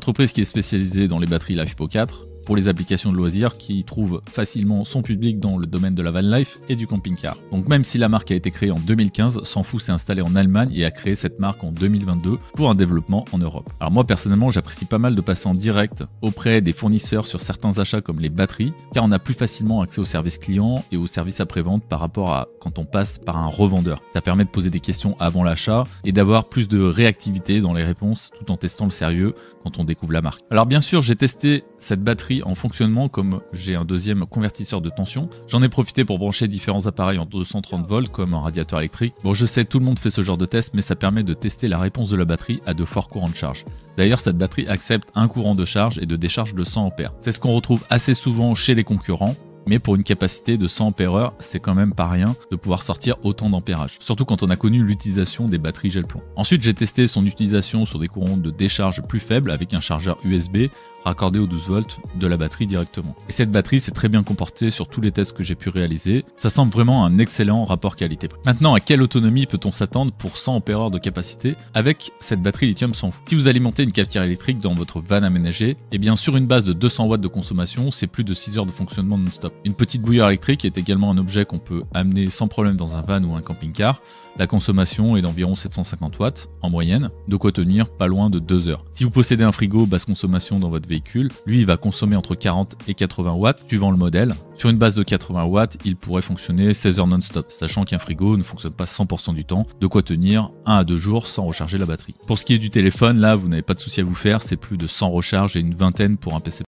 Entreprise qui est spécialisée dans les batteries LiFePO 4 pour les applications de loisirs qui trouvent facilement son public dans le domaine de la van life et du camping-car. Donc même si la marque a été créée en 2015, Sanfu s'est installé en Allemagne et a créé cette marque en 2022 pour un développement en Europe. Alors moi personnellement j'apprécie pas mal de passer en direct auprès des fournisseurs sur certains achats comme les batteries, car on a plus facilement accès au service client et au service après-vente par rapport à quand on passe par un revendeur. Ça permet de poser des questions avant l'achat et d'avoir plus de réactivité dans les réponses tout en testant le sérieux quand on découvre la marque. Alors bien sûr j'ai testé cette batterie en fonctionnement, comme j'ai un deuxième convertisseur de tension. J'en ai profité pour brancher différents appareils en 230 volts comme un radiateur électrique. Bon, je sais, tout le monde fait ce genre de test, mais ça permet de tester la réponse de la batterie à de forts courants de charge. D'ailleurs, cette batterie accepte un courant de charge et de décharge de 100 A. C'est ce qu'on retrouve assez souvent chez les concurrents. Mais pour une capacité de 100 Ah, c'est quand même pas rien de pouvoir sortir autant d'ampérage, surtout quand on a connu l'utilisation des batteries gel-plomb. Ensuite, j'ai testé son utilisation sur des courants de décharge plus faibles avec un chargeur USB raccordé aux 12 volts de la batterie directement. Et cette batterie s'est très bien comportée sur tous les tests que j'ai pu réaliser. Ça semble vraiment un excellent rapport qualité-prix. Maintenant, à quelle autonomie peut-on s'attendre pour 100 Ah de capacité avec cette batterie lithium Sanfu? Si vous alimentez une cafetière électrique dans votre van aménagé, eh bien sur une base de 200 watts de consommation, c'est plus de 6 heures de fonctionnement non-stop. Une petite bouilloire électrique est également un objet qu'on peut amener sans problème dans un van ou un camping-car. La consommation est d'environ 750 watts en moyenne, de quoi tenir pas loin de 2 heures. Si vous possédez un frigo basse consommation dans votre véhicule, lui il va consommer entre 40 et 80 watts suivant le modèle. Sur une base de 80 watts, il pourrait fonctionner 16 heures non-stop, sachant qu'un frigo ne fonctionne pas 100% du temps, de quoi tenir 1 à 2 jours sans recharger la batterie. Pour ce qui est du téléphone, là vous n'avez pas de souci à vous faire, c'est plus de 100 recharges et une vingtaine pour un PC